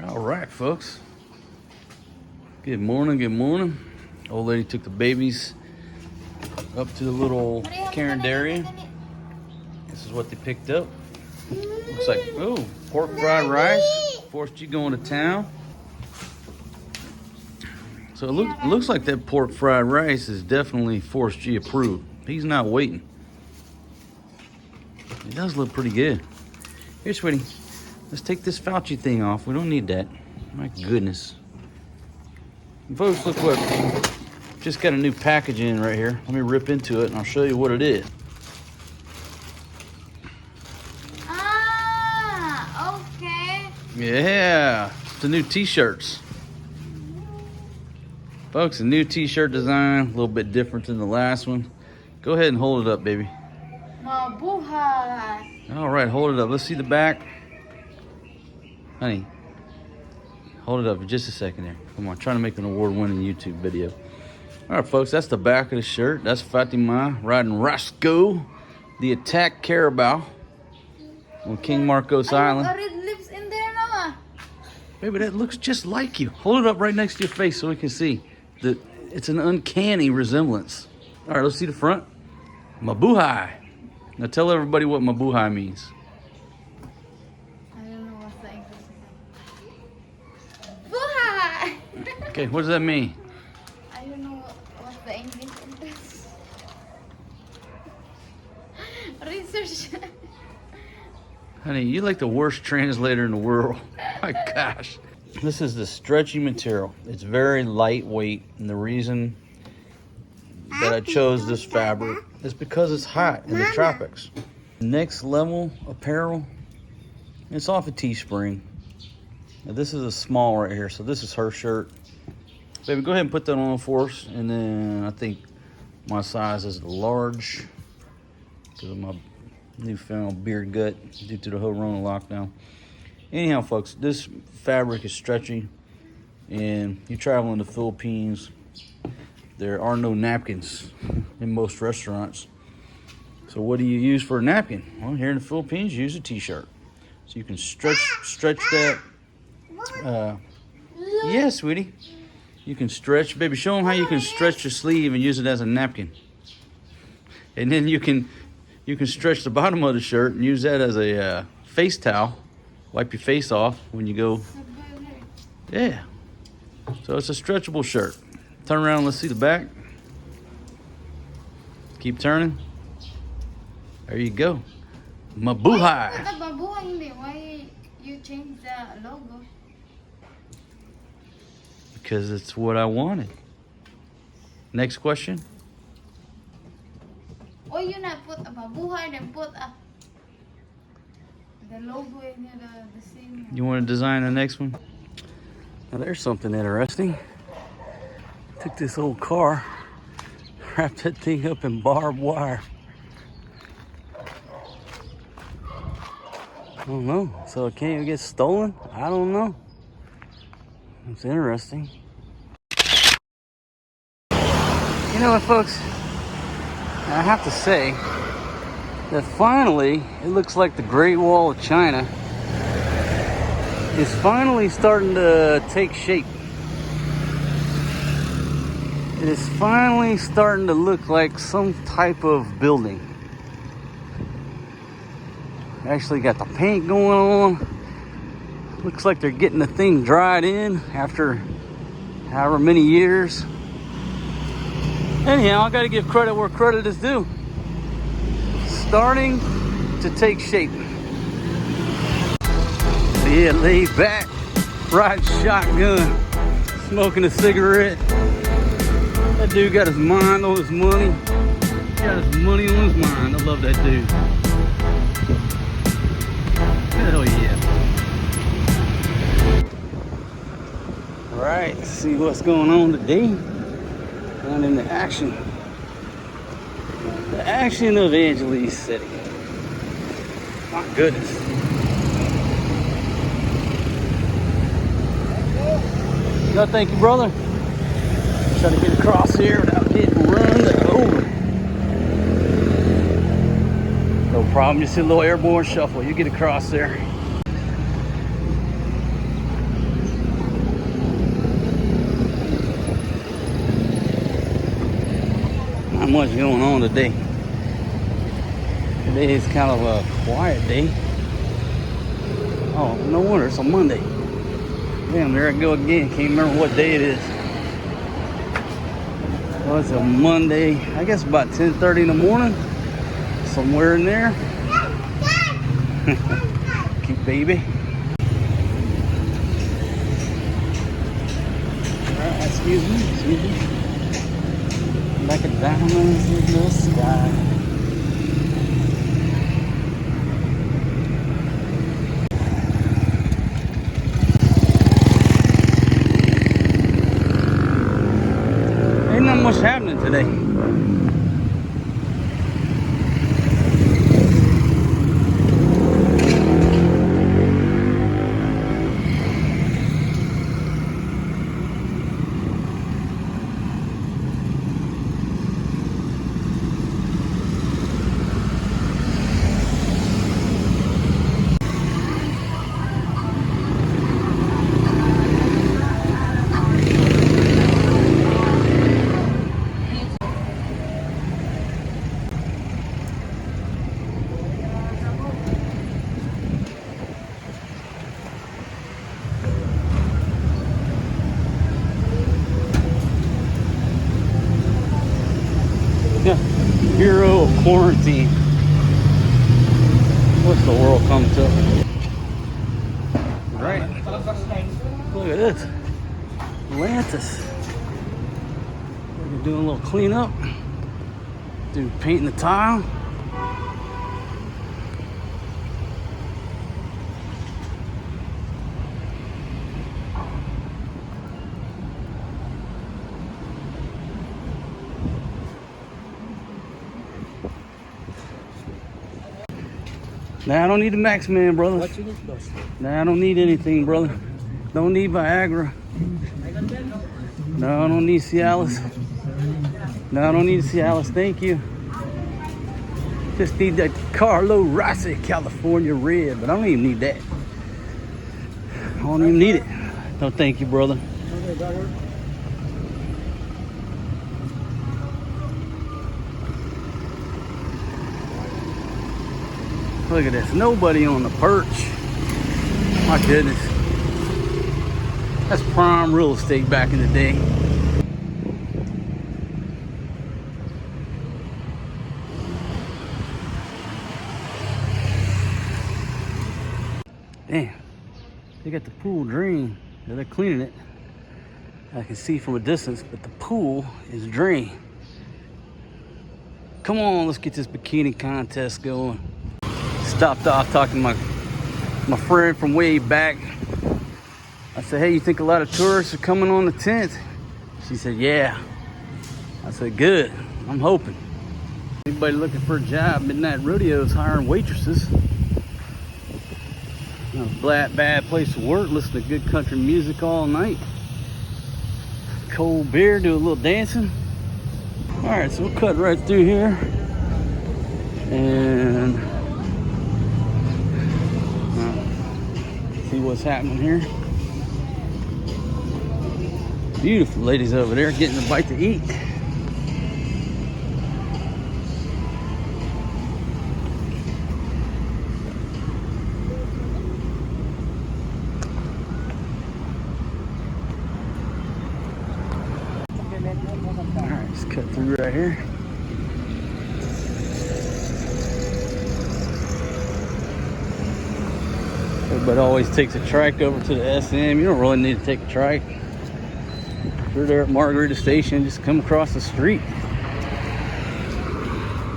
All right, folks. Good morning, good morning. Old lady took the babies up to the little Karen dairy. This is what they picked up. Looks like, oh, pork fried rice. Forced you going to town. So it looks like that pork fried rice is definitely Forrest G approved. He's not waiting. It does look pretty good. Here, sweetie, let's take this Fauci thing off. We don't need that. My goodness. And folks, look what, just got a new package in right here. Let me rip into it and I'll show you what it is. Ah, okay. Yeah, it's the new t-shirts. Folks, a new t-shirt design, a little bit different than the last one. Go ahead and hold it up, baby. Mabuhay. All right, hold it up. Let's see the back. Honey, hold it up for just a second there. Come on, trying to make an award-winning YouTube video. All right, folks, that's the back of the shirt. That's Fatima riding Roscoe, the attack carabao on King Marcos Island. Red lips in there now. Baby, that looks just like you. Hold it up right next to your face so we can see that it's an uncanny resemblance. All right, let's see the front. Mabuhay. Now tell everybody what Mabuhay means. I don't know what's the English. Buhay. Okay, what does that mean? I don't know what's the English in this. Research. Honey, you're like the worst translator in the world. My gosh. This is the stretchy material. It's very lightweight, and the reason that I chose this fabric is because it's hot in the tropics. Next level apparel, it's off of Teespring. Now this is a small right here, so this is her shirt. Baby, go ahead and put that on for us, and then I think my size is the large because of my newfound beard gut due to the whole Rona lockdown. Anyhow, folks, this fabric is stretchy, and you travel in the Philippines, there are no napkins in most restaurants. So what do you use for a napkin? Well, here in the Philippines, you use a t-shirt. So you can stretch that. Yeah, sweetie. You can stretch. Baby, show them how you can stretch your sleeve and use it as a napkin. And then you can stretch the bottom of the shirt and use that as a face towel. Wipe your face off when you go. Yeah. So it's a stretchable shirt. Turn around, let's see the back. Keep turning. There you go. Mabuhay. Why you change the logo? Because it's what I wanted. Next question. Oh, you not put a Mabuhay, then put the logo in the same. You want to design the next one? Now there's something interesting. Took this old car, wrapped that thing up in barbed wire. I don't know. So it can't even get stolen? I don't know. It's interesting. You know what, folks? I have to say that finally, it looks like the Great Wall of China is finally starting to take shape. It is finally starting to look like some type of building. Actually got the paint going on. Looks like they're getting the thing dried in after however many years. Anyhow, I gotta give credit where credit is due. Starting to take shape. Yeah, laid back, riding shotgun, smoking a cigarette. That dude got his mind on his money. Got his money on his mind. I love that dude. Hell yeah. All right, let's see what's going on today. Down in the action. The action of Angeles City. My goodness. No, thank you, brother. Try to get across here without getting run over. No problem, just a little airborne shuffle. You get across there. much going on today. Today is kind of a quiet day. Oh, no wonder, it's a Monday. Damn, there I go again. Can't remember what day it is. Well, it's a Monday. I guess about 10:30 in the morning. Somewhere in there. Cute baby. Alright, excuse me. Like a diamond in the sky. Ain't not much happening today. Yeah, hero of quarantine. What's the world come to? Right. Look at this. Atlantis. We're doing a little cleanup. Doing painting the tile. Nah, I don't need the Max Man, brother. What you need, boss? Nah, I don't need anything, brother. Don't need Viagra. No, I don't need Cialis. No, I don't need Cialis. Thank you. Just need that Carlo Rossi California Red, but I don't even need that. I don't even need it. No, thank you, brother. Okay, brother. Look at this. Nobody on the perch. My goodness. That's prime real estate back in the day. Damn. They got the pool drained. They're cleaning it. I can see from a distance, but the pool is drained. Come on, let's get this bikini contest going. Stopped off talking to my friend from way back. I said, hey, you think a lot of tourists are coming on the 10th? She said, yeah. I said, good. I'm hoping. Anybody looking for a job? Midnight Rodeo's hiring waitresses. Not a bad place to work. Listen to good country music all night. Cold beer, do a little dancing. All right, so we'll cut right through here. And see what's happening here. Beautiful ladies over there getting a bite to eat. All right, let's cut through right here. Everybody always takes a trike over to the SM. You don't really need to take a trike. If you're there at Margarita Station, just come across the street.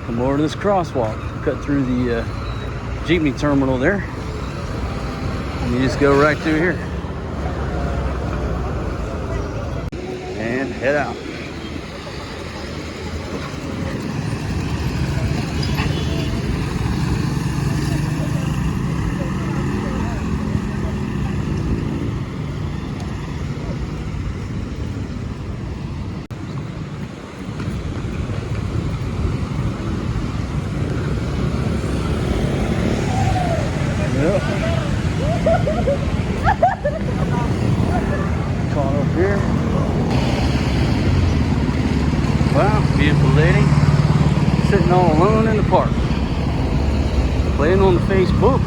Come over to this crosswalk. Cut through the jeepney terminal there. And you just go right through here. And head out. Yep. Caught up here. Wow, beautiful lady. sitting all alone in the park, playing on the Facebook.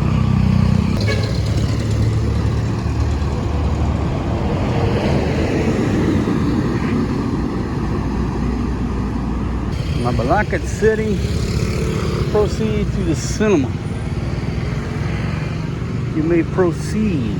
My beloved city, proceed to the cinema. You may proceed.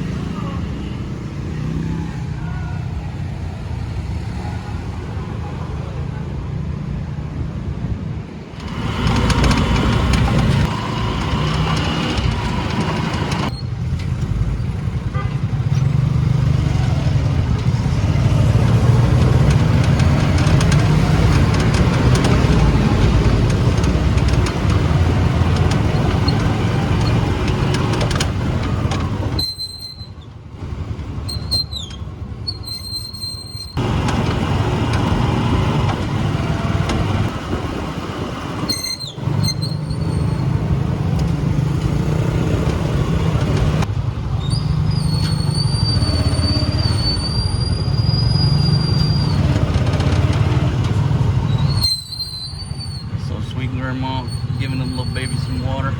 Sweet grandma giving them little baby some water.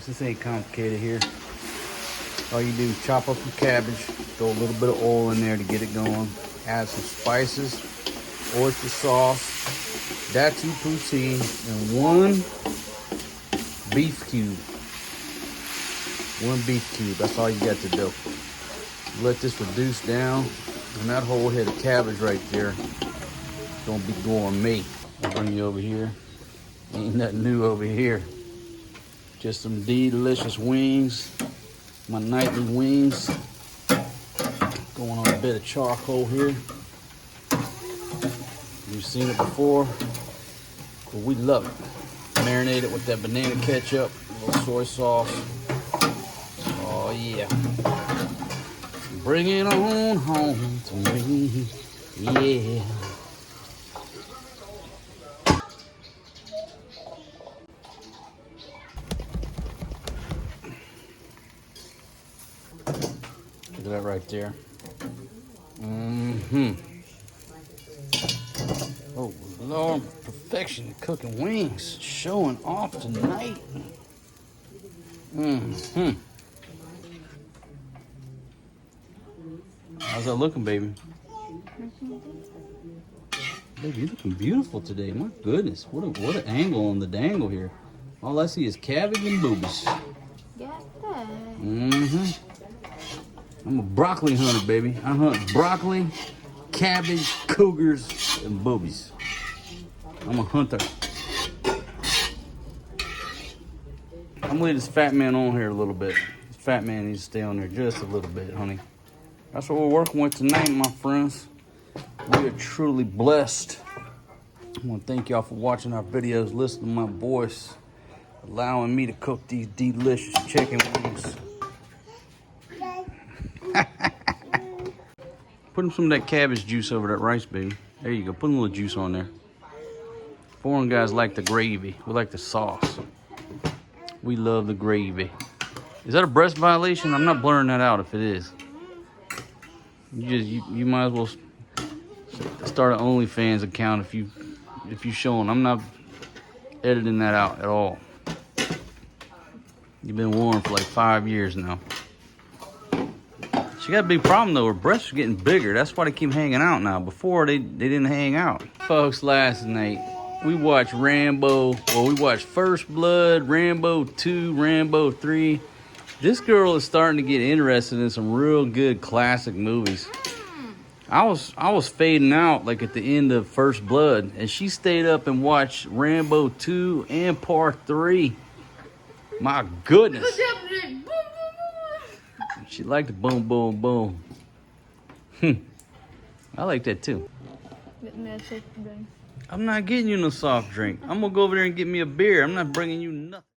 This ain't complicated here. All you do is chop up some cabbage, throw a little bit of oil in there to get it going, add some spices, oyster sauce, dazu poutine, and one beef cube. One beef cube, that's all you got to do. Let this reduce down, and that whole head of cabbage right there is gonna be gourmet. I'll bring you over here. Ain't nothing new over here. Just some delicious wings, my nightly wings. Going on a bit of charcoal here. You've seen it before, but we love it. Marinate it with that banana ketchup, a little soy sauce. Oh yeah. Bring it on home to me, yeah. Look at that right there. Oh Lord, perfection at cooking wings. Showing off tonight. How's that looking, baby? Baby, you're looking beautiful today. My goodness, what an angle on the dangle here. All I see is cabbage and boobies. Got that. I'm a broccoli hunter, baby. I hunt broccoli, cabbage, cougars, and boobies. I'm a hunter. I'm gonna leave this fat man on here a little bit. This fat man needs to stay on there just a little bit, honey. That's what we're working with tonight, my friends. We are truly blessed. I want to thank y'all for watching our videos, listening to my voice, allowing me to cook these delicious chicken wings. Put some of that cabbage juice over that rice, baby. There you go. Put a little juice on there. Foreign guys like the gravy. We like the sauce. We love the gravy. Is that a breast violation? I'm not blurring that out if it is. You might as well start an OnlyFans account if you showing. I'm not editing that out at all. You've been warned for like 5 years now. She got a big problem though. Her breasts are getting bigger. That's why they keep hanging out now. Before they didn't hang out. Folks, last night We watched Rambo, well, we watched First Blood, Rambo 2, Rambo 3. This girl is starting to get interested in some real good classic movies. I was fading out like at the end of First Blood, and she stayed up and watched Rambo 2 and Part 3. My goodness. She liked the boom, boom, boom. I like that too. Get me a soft drink. I'm not getting you no soft drink. I'm gonna go over there and get me a beer. I'm not bringing you nothing.